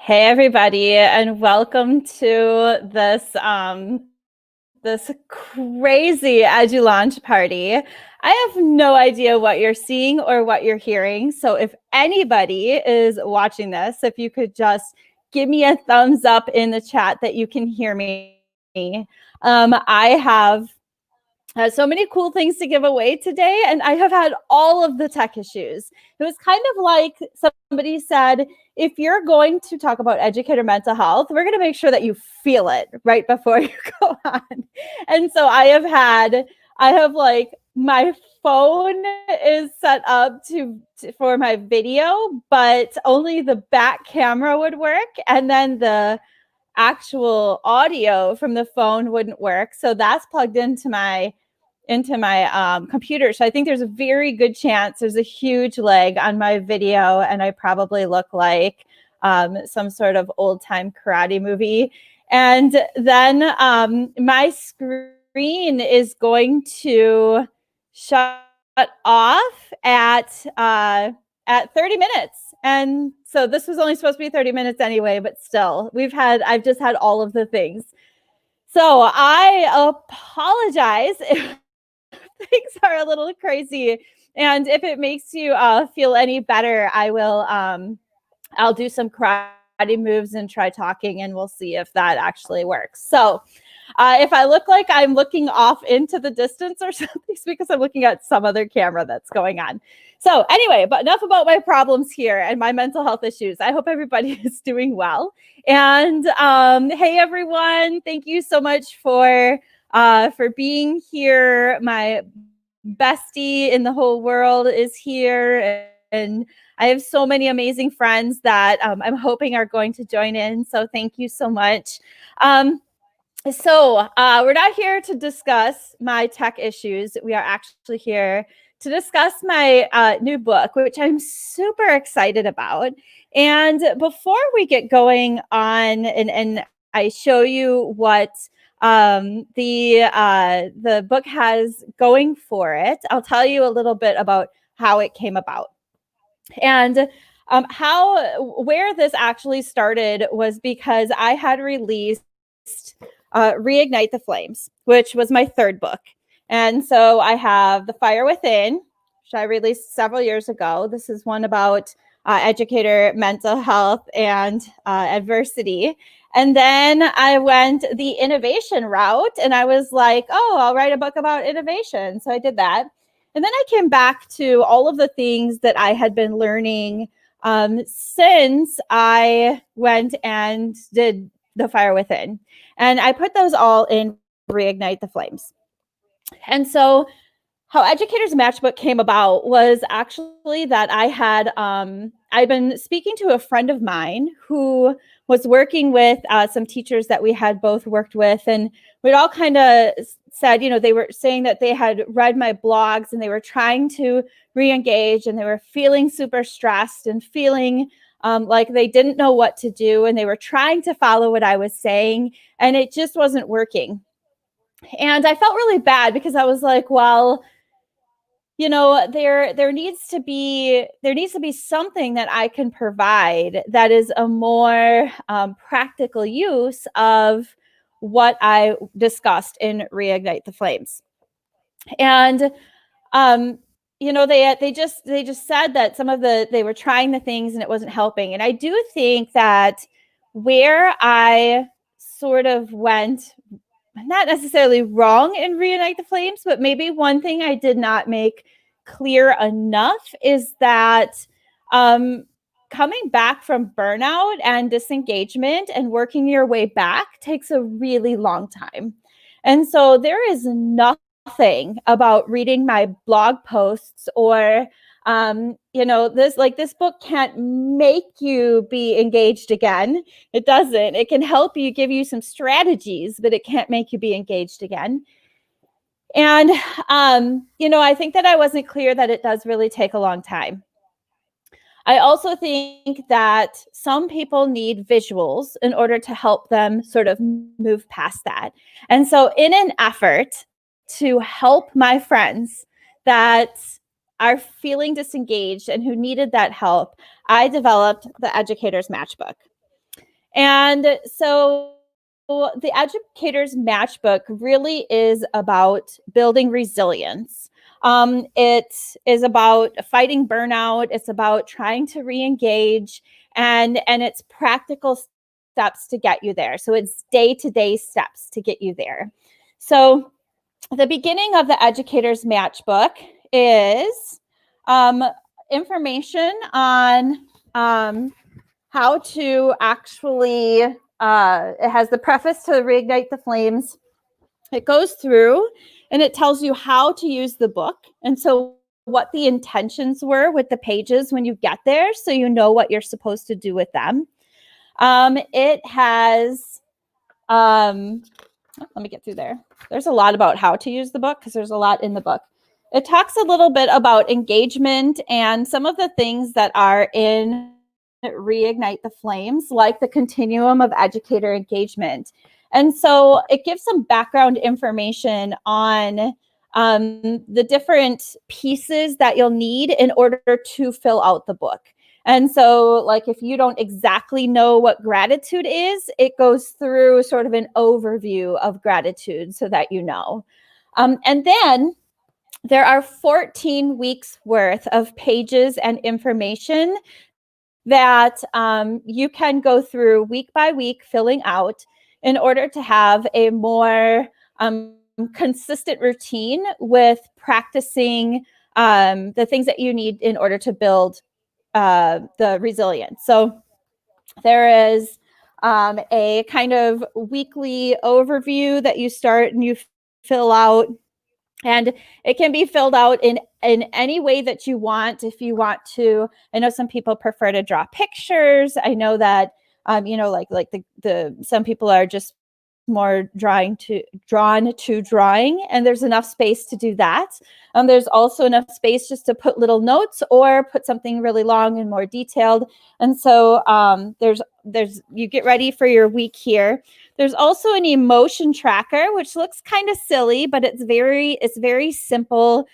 Hey everybody, and welcome to this crazy Edu launch party. I have no idea what you're seeing or what you're hearing. So if anybody is watching this, if you could just give me a thumbs up in the chat that you can hear me. I have so many cool things to give away today, and I have had all of the tech issues. It was kind of like somebody said, if you're going to talk about educator mental health, we're going to make sure that you feel it right before you go on. And so I have like my phone is set up for my video, but only the back camera would work, and then the actual audio from the phone wouldn't work. So that's plugged into my computer. So I think there's a very good chance there's a huge lag on my video, and I probably look like some sort of old time karate movie. And then my screen is going to shut off at 30 minutes. And so this was only supposed to be 30 minutes anyway, but still, I've just had all of the things. So I apologize if things are a little crazy. And if it makes you feel any better, I'll do some karate moves and try talking, and we'll see if that actually works. So if I look like I'm looking off into the distance or something, it's because I'm looking at some other camera that's going on. So anyway, but enough about my problems here and my mental health issues. I hope everybody is doing well. And hey, everyone, thank you so much for being here. My bestie in the whole world is here, and I have so many amazing friends that I'm hoping are going to join in. So thank you so much. So we're not here to discuss my tech issues. We are actually here to discuss my new book, which I'm super excited about. And before we get going on and I show you what the book has going for it, I'll tell you a little bit about how it came about. And where this actually started was because I had released Reignite the Flames, which was my third book. And so I have The Fire Within, which I released several years ago. This is one about educator mental health and adversity. And then I went the innovation route, and I was like, oh, I'll write a book about innovation. So I did that. And then I came back to all of the things that I had been learning since I went and did The Fire Within. And I put those all in Reignite the Flames. And so how Educator's Matchbook came about was actually that I'd been speaking to a friend of mine who was working with some teachers that we had both worked with. And we'd all kind of said, they were saying that they had read my blogs and they were trying to re-engage, and they were feeling super stressed and feeling like they didn't know what to do, and they were trying to follow what I was saying, and it just wasn't working. And I felt really bad because I was like, well, there needs to be something that I can provide that is a more practical use of what I discussed in Reignite the Flames. And they just said that they were trying the things and it wasn't helping. And I do think that where I sort of went, not necessarily wrong in Reignite the Flames, but maybe one thing I did not make clear enough is that coming back from burnout and disengagement and working your way back takes a really long time. And so there is nothing about reading my blog posts or this book can't make you be engaged again. It doesn't. It can help you, give you some strategies, but it can't make you be engaged again. And I think that I wasn't clear that it does really take a long time. I also think that some people need visuals in order to help them sort of move past that. And so in an effort to help my friends that are feeling disengaged and who needed that help, I developed the Educator's Matchbook. And so the Educator's Matchbook really is about building resilience. It is about fighting burnout. It's about trying to re-engage, and it's practical steps to get you there. So it's day-to-day steps to get you there. So the beginning of the Educator's Matchbook is um, information on how to actually, it has the preface to Reignite the Flames. It goes through and it tells you how to use the book. And so what the intentions were with the pages when you get there, so you know what you're supposed to do with them. It has, let me get through there. There's a lot about how to use the book because there's a lot in the book. It talks a little bit about engagement and some of the things that are in Reignite the Flames, like the continuum of educator engagement. And so it gives some background information on the different pieces that you'll need in order to fill out the book. And so, like, if you don't exactly know what gratitude is, it goes through sort of an overview of gratitude so that you know. And then there are 14 weeks worth of pages and information that you can go through week by week, filling out in order to have a more consistent routine with practicing the things that you need in order to build the resilience. So there is a kind of weekly overview that you start and you fill out. And it can be filled out in any way that you want. If you want to, I know some people prefer to draw pictures. I know that, like the some people are just more drawn to drawing, and there's enough space to do that. There's also enough space just to put little notes or put something really long and more detailed. And so there's you get ready for your week here. There's also an emotion tracker, which looks kind of silly, but it's very simple.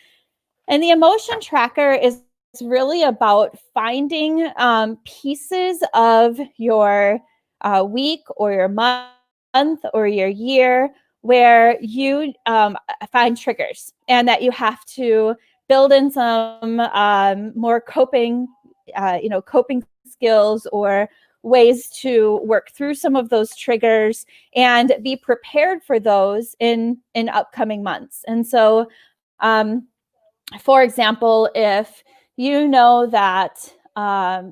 And the emotion tracker is really about finding pieces of your week or your month or your year where you find triggers, and that you have to build in some more coping skills or ways to work through some of those triggers and be prepared for those in upcoming months. And so for example, if you know that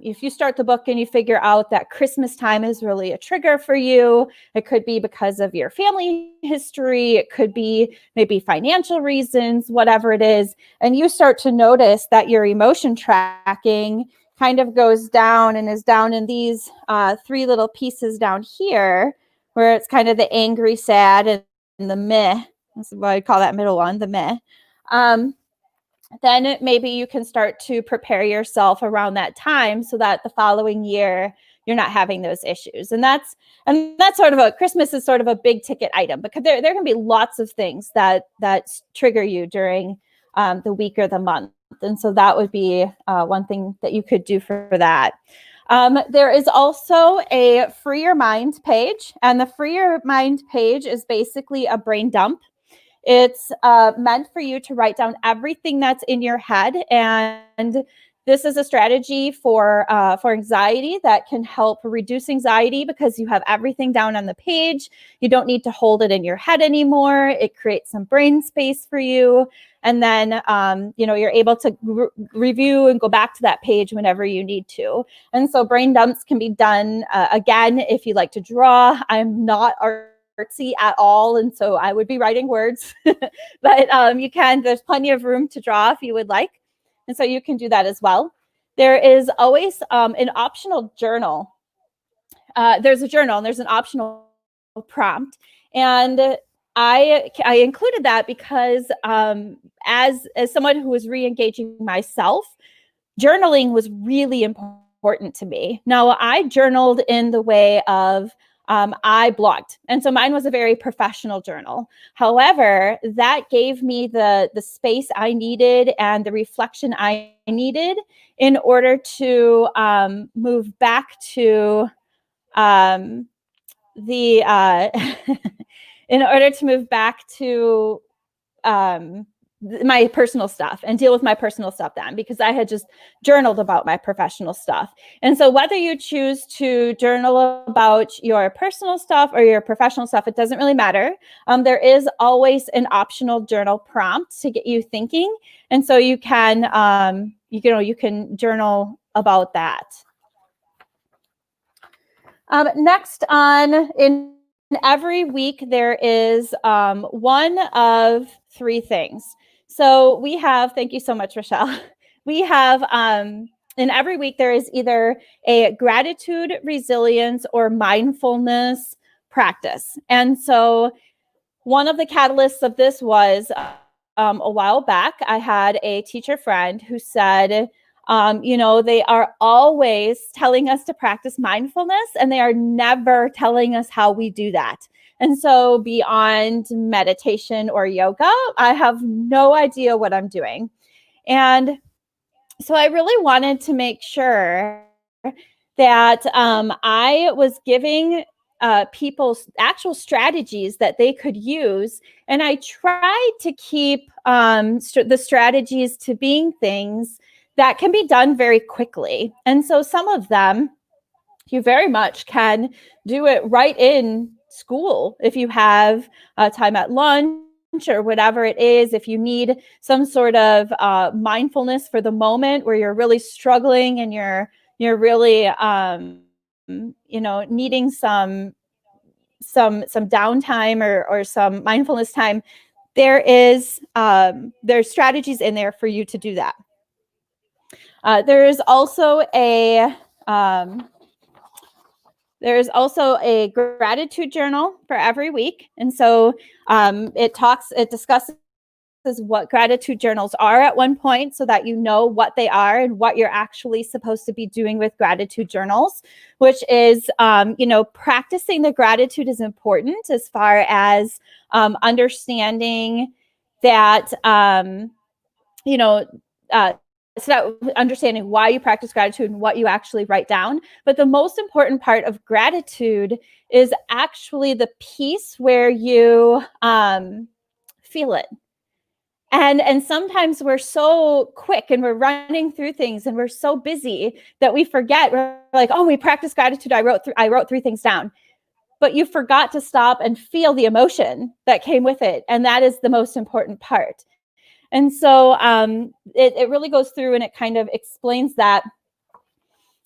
if you start the book and you figure out that Christmas time is really a trigger for you, it could be because of your family history, it could be maybe financial reasons, whatever it is, and you start to notice that your emotion tracking kind of goes down and is down in these three little pieces down here, where it's kind of the angry, sad, and the meh. That's what I call that middle one, the meh. Then maybe you can start to prepare yourself around that time so that the following year you're not having those issues. And that's sort of Christmas is sort of a big ticket item, because there can be lots of things that trigger you during the week or the month. And so that would be one thing that you could do for that. There is also a Free Your Mind page, and the Free Your Mind page is basically a brain dump. It's meant for you to write down everything that's in your head, and this is a strategy for anxiety that can help reduce anxiety, because you have everything down on the page. You don't need to hold it in your head anymore. It creates some brain space for you, and then you're able to review and go back to that page whenever you need to. And so brain dumps can be done again if you like to draw. I'm not artsy at all, and so I would be writing words, but you can, there's plenty of room to draw if you would like, and so you can do that as well. There is always an optional journal. There's a journal and there's an optional prompt, and I included that because as someone who was re-engaging myself, journaling was really important to me. Now, I journaled in the way of I blogged. And so mine was a very professional journal. However, that gave me the space I needed and the reflection I needed in order to move back to the in order to move back to my personal stuff and deal with my personal stuff then, because I had just journaled about my professional stuff. And so whether you choose to journal about your personal stuff or your professional stuff, it doesn't really matter. There is always an optional journal prompt to get you thinking. And so you can, you can journal about that. Next in every week, there is one of three things. So we have, thank you so much, Rochelle. We have, in every week, there is either a gratitude, resilience, or mindfulness practice. And so one of the catalysts of this was a while back, I had a teacher friend who said, they are always telling us to practice mindfulness, and they are never telling us how we do that. And so beyond meditation or yoga, I have no idea what I'm doing. And so I really wanted to make sure that I was giving people actual strategies that they could use. And I tried to keep the strategies to being things that can be done very quickly. And so some of them, you very much can do it right in school if you have time at lunch or whatever it is. If you need some sort of mindfulness for the moment where you're really struggling and you're really needing some downtime or some mindfulness time, there's strategies in there for you to do that. There's also a gratitude journal for every week. And so it discusses what gratitude journals are at one point so that you know what they are and what you're actually supposed to be doing with gratitude journals, which is, practicing the gratitude is important as far as understanding that, understanding why you practice gratitude and what you actually write down. But the most important part of gratitude is actually the piece where you feel it. And sometimes we're so quick and we're running through things and we're so busy that we forget. We're like, oh, we practice gratitude. I wrote three things down. But you forgot to stop and feel the emotion that came with it. And that is the most important part. And so it really goes through and it kind of explains that.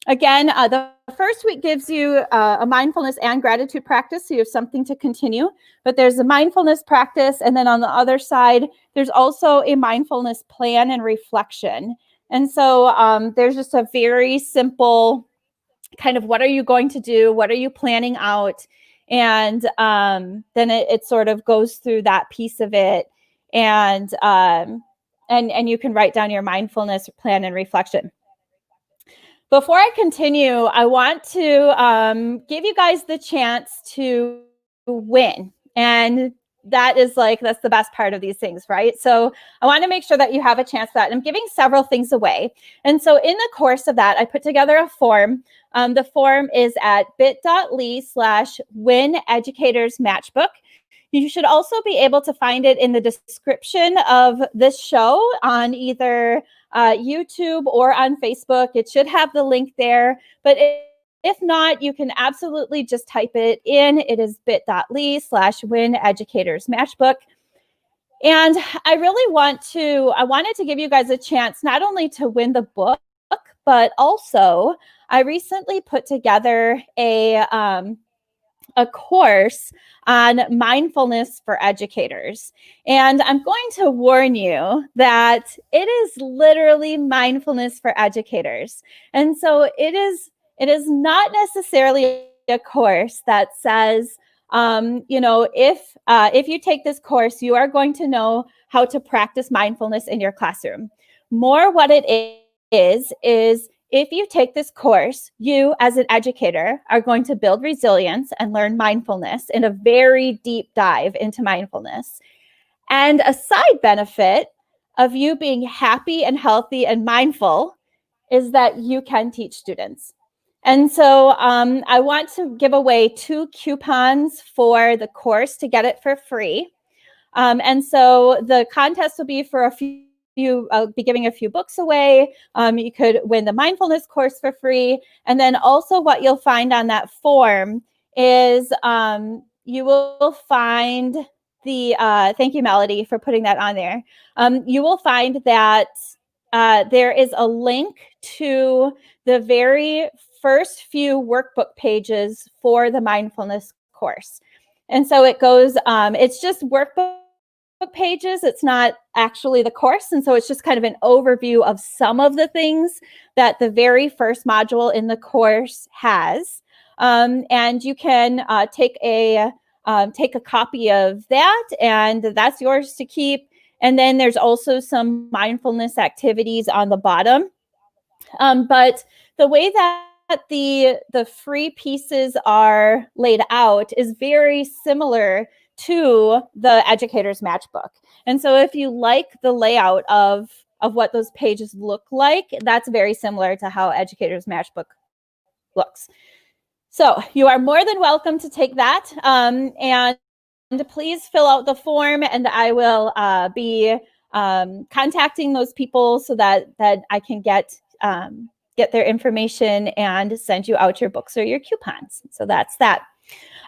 Again, the first week gives you a mindfulness and gratitude practice, so you have something to continue. But there's a mindfulness practice, and then on the other side, there's also a mindfulness plan and reflection. And so there's just a very simple kind of what are you going to do? What are you planning out? And then it sort of goes through that piece of it. And you can write down your mindfulness plan and reflection. Before I continue, I want to give you guys the chance to win. And that's the best part of these things, right? So I want to make sure that you have a chance for that. I'm giving several things away. And so in the course of that, I put together a form. The form is at bit.ly/wineducatorsmatchbook. You should also be able to find it in the description of this show on either YouTube or on Facebook. It should have the link there. But if not, you can absolutely just type it in. It is bit.ly/wineducatorsmatchbook. And I wanted to give you guys a chance not only to win the book, but also I recently put together a course on mindfulness for educators. And I'm going to warn you that it is literally mindfulness for educators. And so it is not necessarily a course that says, if you take this course, you are going to know how to practice mindfulness in your classroom. More what it is if you take this course, you as an educator are going to build resilience and learn mindfulness in a very deep dive into mindfulness. And a side benefit of you being happy and healthy and mindful is that you can teach students. And so I want to give away 2 coupons for the course to get it for free. And so the contest will be for a few, I'll be giving a few books away. You could win the mindfulness course for free. And then also what you'll find on that form is you will find the, thank you, Melody, for putting that on there. You will find that there is a link to the very first few workbook pages for the mindfulness course. And so it goes, it's just workbook pages. It's not actually the course. And so it's just kind of an overview of some of the things that the very first module in the course has. And you can take a copy of that, and that's yours to keep. And then there's also some mindfulness activities on the bottom. But the way that the free pieces are laid out is very similar to the Educator's Matchbook. And so if you like the layout of what those pages look like, that's very similar to how Educator's Matchbook looks. So you are more than welcome to take that. And please fill out the form, and I will be contacting those people so that I can get their information and send you out your books or your coupons. So that's that.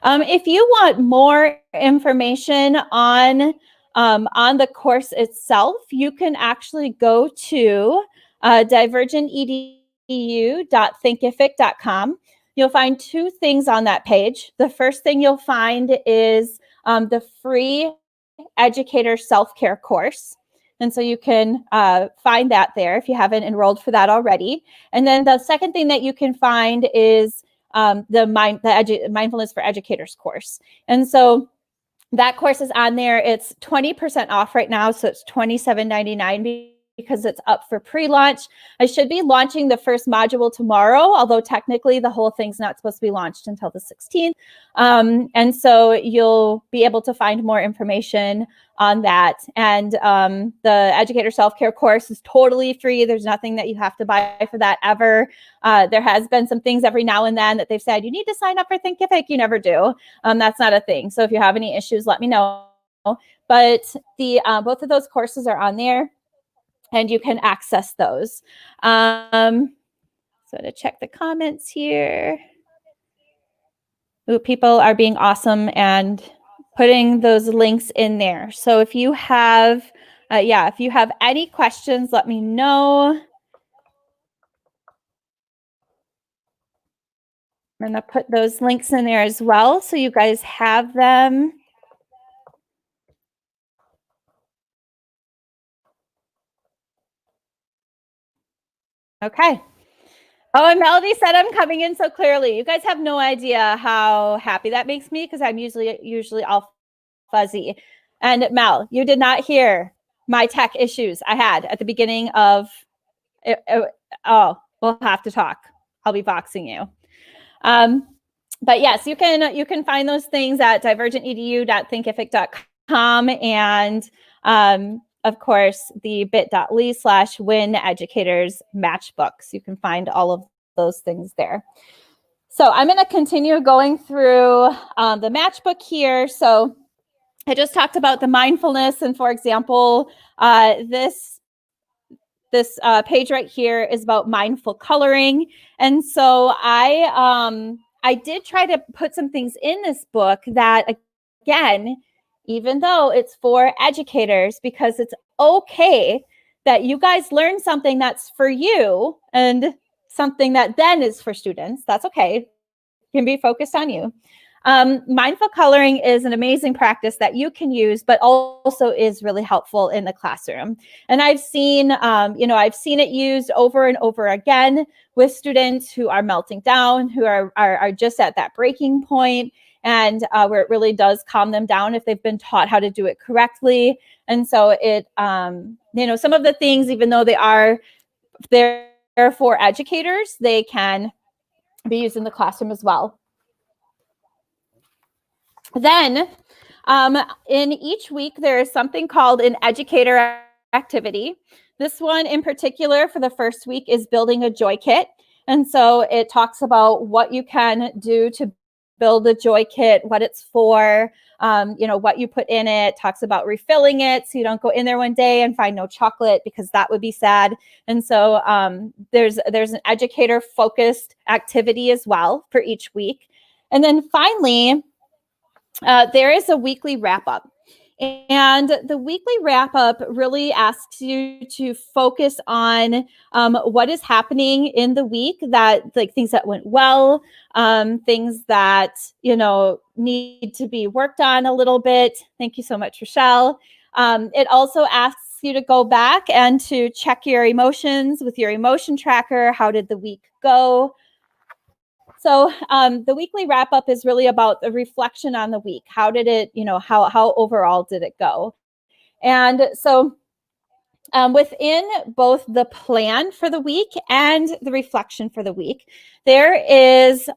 If you want more information on the course itself, you can actually go to divergentedu.thinkific.com. You'll find 2 things on that page. The first thing you'll find is the free Educator self-care course. And so you can find that there if you haven't enrolled for that already. And then the second thing that you can find is the Mindfulness for Educators course. And so that course is on there. It's 20% off right now. So it's $27.99 because it's up for pre-launch. I should be launching the first module tomorrow, although technically the whole thing's not supposed to be launched until the 16th. And so you'll be able to find more information on that. And the Educator Self-Care course is totally free. There's nothing that you have to buy for that ever. There has been some things every now and then that they've said, you need to sign up for Thinkific. You never do. That's not a thing. So if you have any issues, let me know. But the both of those courses are on there, and you can access those. So to check the comments here. Ooh, people are being awesome and putting those links in there. So if you have, if you have any questions, let me know. I'm going to put those links in there as well, so you guys have them. Okay. Oh, and Melody said I'm coming in so clearly. You guys have no idea how happy that makes me, because I'm usually all fuzzy. And Mel, you did not hear my tech issues I had at the beginning of oh, we'll have to talk. I'll be boxing you. But yes, you can find those things at divergentedu.thinkific.com, and of course the bit.ly/win educators matchbooks. You can find all of those things there. So I'm going to continue going through the matchbook here. So I just talked about the mindfulness, and for example, this page right here is about mindful coloring. And so I did try to put some things in this book that, again, even though it's for educators, because it's okay that you guys learn something that's for you and something that then is for students. That's okay. It can be focused on you. Mindful coloring is an amazing practice that you can use, but also is really helpful in the classroom. And I've seen, I've seen it used over and over again with students who are melting down, who are just at that breaking point, and where it really does calm them down if they've been taught how to do it correctly. And so it, some of the things, even though they're for educators, they can be used in the classroom as well. Then in each week, there is something called an educator activity. This one in particular for the first week is building a joy kit. And so it talks about what you can do to build a joy kit, what it's for, what you put in it. Talks about refilling it so you don't go in there one day and find no chocolate, because that would be sad. And so there's an educator focused activity as well for each week. And then finally, there is a weekly wrap up. And the weekly wrap up really asks you to focus on what is happening in the week, that like things that went well, things that, need to be worked on a little bit. Thank you so much, Rochelle. It also asks you to go back and to check your emotions with your emotion tracker. How did the week go? So the weekly wrap up is really about the reflection on the week. How did it, how overall did it go? And so within both the plan for the week and the reflection for the week, there is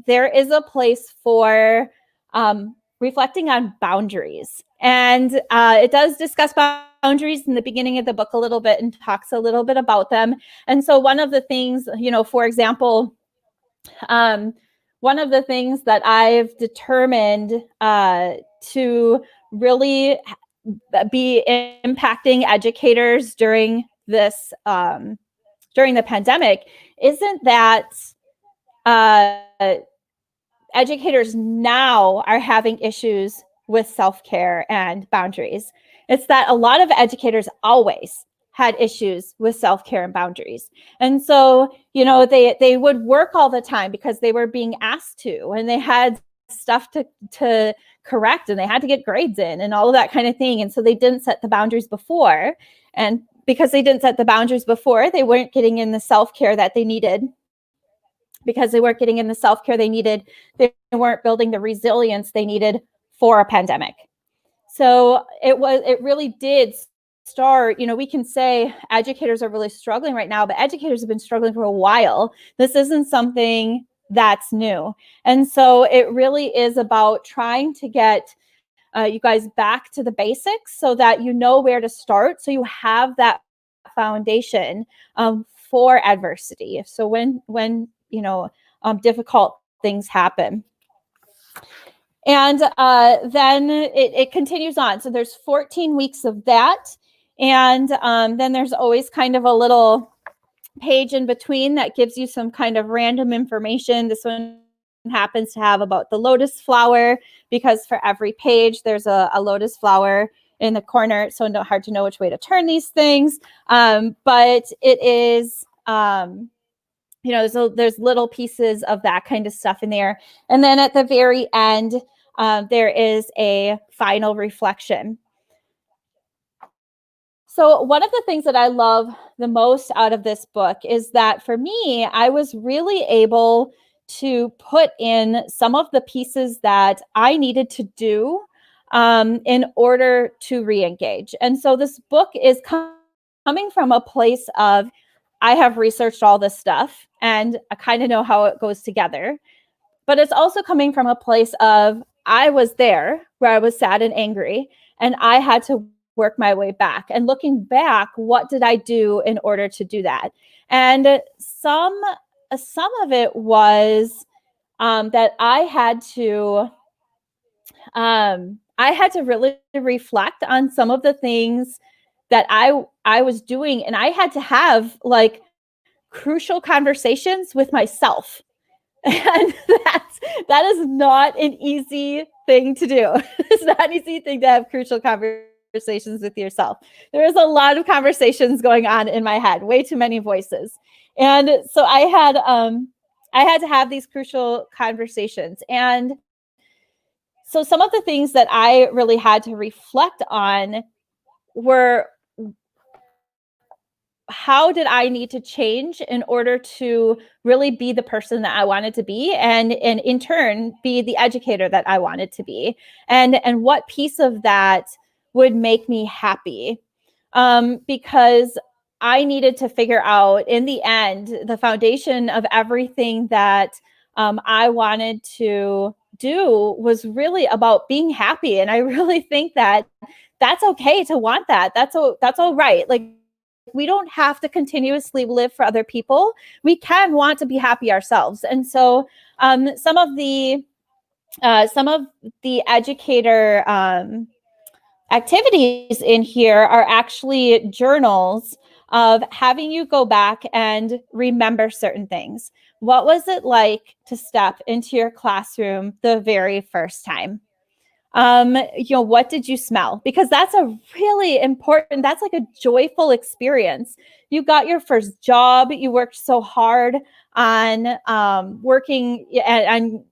there is a place for reflecting on boundaries. And it does discuss boundaries in the beginning of the book a little bit and talks a little bit about them. And so one of the things, for example, one of the things that I've determined to really be impacting educators during this during the pandemic isn't that educators now are having issues with self-care and boundaries. It's that a lot of educators always had issues with self-care and boundaries. And so, they would work all the time because they were being asked to, and they had stuff to correct, and they had to get grades in and all of that kind of thing. And so they didn't set the boundaries before. And because they didn't set the boundaries before, they weren't getting in the self-care that they needed. Because they weren't getting in the self-care they needed, they weren't building the resilience they needed for a pandemic. So it really did start, we can say educators are really struggling right now, but educators have been struggling for a while. This isn't something that's new. And so it really is about trying to get you guys back to the basics so that you know where to start, so you have that foundation for adversity. So when difficult things happen. And then it continues on. So there's 14 weeks of that. And then there's always kind of a little page in between that gives you some kind of random information. This one happens to have about the lotus flower, because for every page there's a lotus flower in the corner. So it's hard to know which way to turn these things. But it is... there's little pieces of that kind of stuff in there. And then at the very end, there is a final reflection. So one of the things that I love the most out of this book is that for me, I was really able to put in some of the pieces that I needed to do in order to re-engage. And so this book is coming from a place of, I have researched all this stuff and I kind of know how it goes together. But it's also coming from a place of, I was there where I was sad and angry, and I had to work my way back. And looking back, what did I do in order to do that? And some of it was that I had to really reflect on some of the things that I was doing, and I had to have like crucial conversations with myself. And that is not an easy thing to do. It's not an easy thing to have crucial conversations with yourself. There is a lot of conversations going on in my head, way too many voices. And so I had to have these crucial conversations. And so some of the things that I really had to reflect on were, how did I need to change in order to really be the person that I wanted to be, and in turn be the educator that I wanted to be, and what piece of that would make me happy, because I needed to figure out, in the end, the foundation of everything that I wanted to do was really about being happy. And I really think that that's okay to want that. That's all right. Like, we don't have to continuously live for other people. We can want to be happy ourselves. And so some of the educator activities in here are actually journals of having you go back and remember certain things. What was it like to step into your classroom the very first time? What did you smell? Because that's a really important, that's like a joyful experience. You got your first job, you worked so hard on working and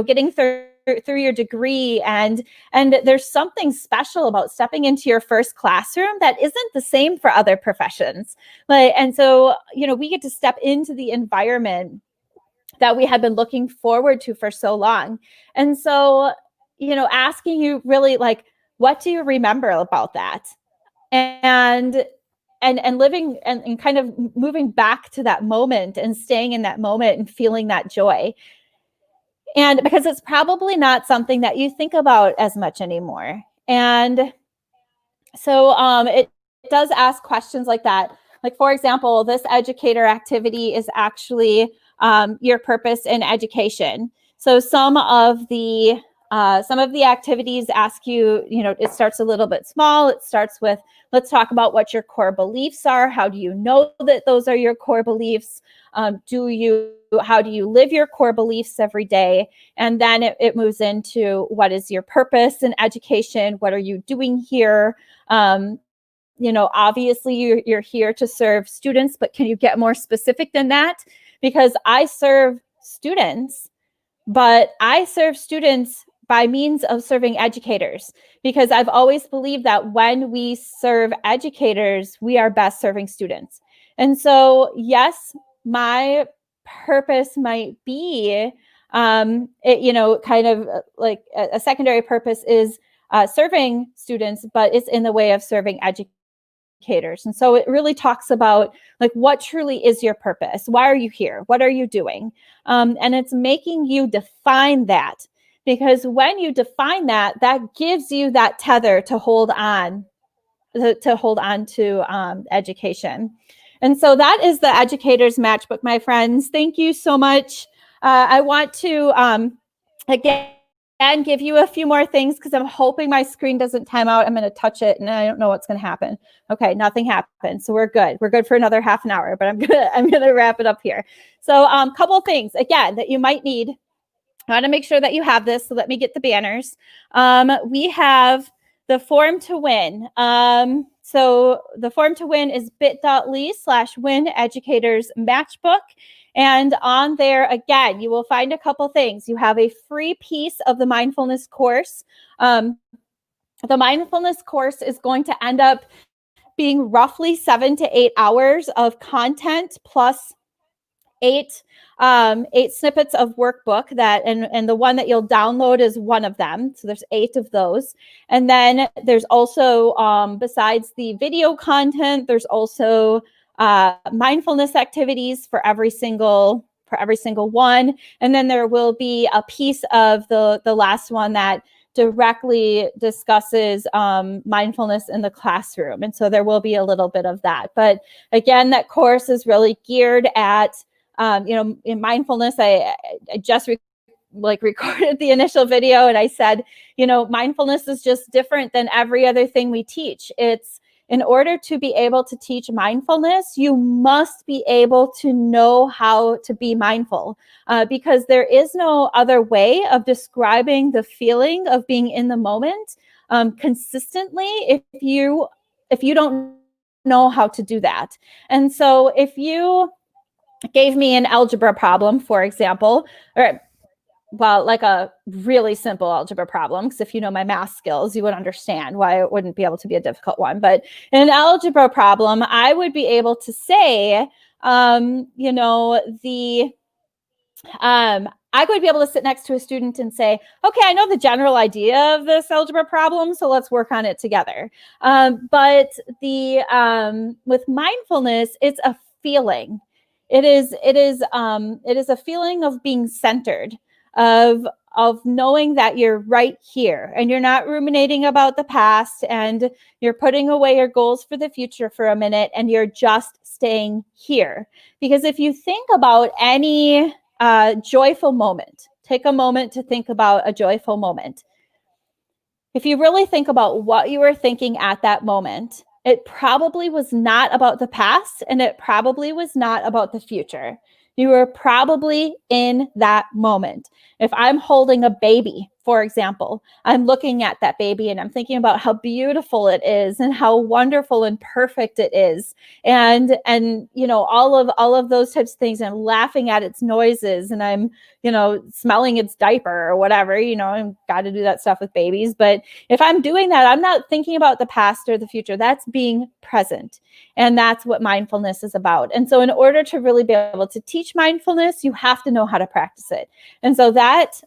getting through your degree, and there's something special about stepping into your first classroom that isn't the same for other professions. And so, we get to step into the environment that we had been looking forward to for so long. And so, asking you really, like, what do you remember about that? And living and kind of moving back to that moment and staying in that moment and feeling that joy. And because it's probably not something that you think about as much anymore. And so it does ask questions like that. Like, for example, this educator activity is actually your purpose in education. So some of the activities ask you, it starts a little bit small. It starts with, let's talk about what your core beliefs are. How do you know that those are your core beliefs? How do you live your core beliefs every day? And then it moves into, what is your purpose in education? What are you doing here? Obviously you're here to serve students, but can you get more specific than that? Because I serve students, but I serve students by means of serving educators, because I've always believed that when we serve educators, we are best serving students. And so, yes, my purpose might be, kind of like a secondary purpose is serving students, but it's in the way of serving educators. And so it really talks about, like, what truly is your purpose? Why are you here? What are you doing? And it's making you define that, because when you define that, that gives you that tether to hold on to education. And so that is the Educator's Matchbook, my friends. Thank you so much. I want to, again, give you a few more things, because I'm hoping my screen doesn't time out. I'm going to touch it and I don't know what's going to happen. Okay, nothing happened. So we're good. We're good for another half an hour, but I'm gonna wrap it up here. So couple things, again, that you might need. I want to make sure that you have this. So let me get the banners. We have the form to win. So the form to win is bit.ly/win educators matchbook. And on there, again, you will find a couple things. You have a free piece of the mindfulness course. The mindfulness course is going to end up being roughly 7 to 8 hours of content, plus eight snippets of workbook that, and the one that you'll download is one of them. So there's 8 of those. And then there's also, besides the video content, there's also mindfulness activities for every single one. And then there will be a piece of the last one that directly discusses mindfulness in the classroom. And so there will be a little bit of that. But again, that course is really geared at, in mindfulness. I just recorded the initial video, and I said, mindfulness is just different than every other thing we teach. It's, in order to be able to teach mindfulness, you must be able to know how to be mindful, because there is no other way of describing the feeling of being in the moment consistently if you don't know how to do that. And so if you gave me an algebra problem, for example, or, well, like a really simple algebra problem, because if you know my math skills, you would understand why it wouldn't be able to be a difficult one. But in an algebra problem, I would be able to say, I would be able to sit next to a student and say, okay, I know the general idea of this algebra problem, so let's work on it together. But with mindfulness, it's a feeling. It is a feeling of being centered, of of knowing that you're right here and you're not ruminating about the past, and you're putting away your goals for the future for a minute, and you're just staying here. Because if you think about any joyful moment, take a moment to think about a joyful moment. If you really think about what you were thinking at that moment, it probably was not about the past, and it probably was not about the future. You were probably in that moment. If I'm holding a baby, for example, I'm looking at that baby and I'm thinking about how beautiful it is and how wonderful and perfect it is. And you know, all of those types of things. And I'm laughing at its noises, and I'm, you know, smelling its diaper or whatever, you know, I've got to do that stuff with babies. But if I'm doing that, I'm not thinking about the past or the future. That's being present. And that's what mindfulness is about. And so in order to really be able to teach mindfulness, you have to know how to practice it. And so that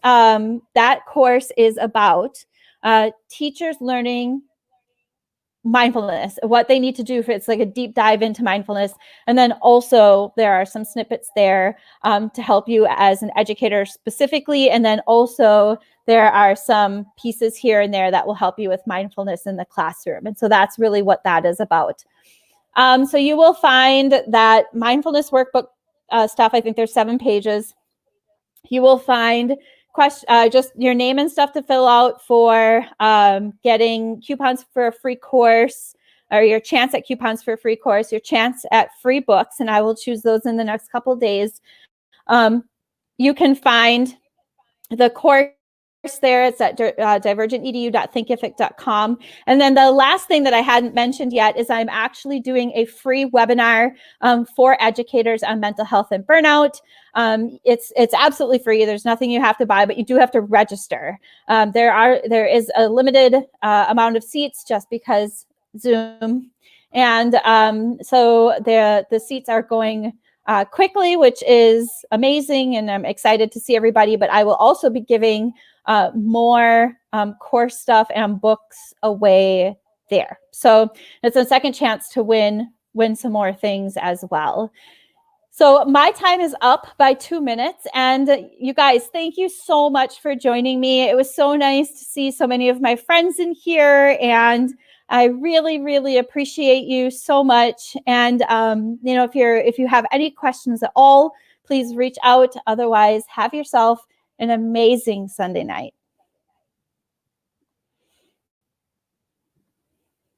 course is about teachers learning mindfulness, what they need to do. It's like a deep dive into mindfulness. And then also there are some snippets there to help you as an educator specifically. And then also there are some pieces here and there that will help you with mindfulness in the classroom. And so that's really what that is about. So you will find that mindfulness workbook stuff, I think there's 7 pages. You will find just your name and stuff to fill out for getting coupons for a free course, or your chance at coupons for a free course, your chance at free books, and I will choose those in the next couple of days. You can find the course there. It's at divergentedu.thinkific.com. And then the last thing that I hadn't mentioned yet is I'm actually doing a free webinar for educators on mental health and burnout. It's absolutely free. There's nothing you have to buy, but you do have to register. There is a limited amount of seats just because Zoom. And so the seats are going quickly, which is amazing, and I'm excited to see everybody. But I will also be giving more course stuff and books away there. So it's a second chance to win some more things as well. So my time is up by 2 minutes. And you guys, thank you so much for joining me. It was so nice to see so many of my friends in here, and I really, really appreciate you so much. And you know, if you have any questions at all, please reach out. Otherwise, have yourself an amazing Sunday night.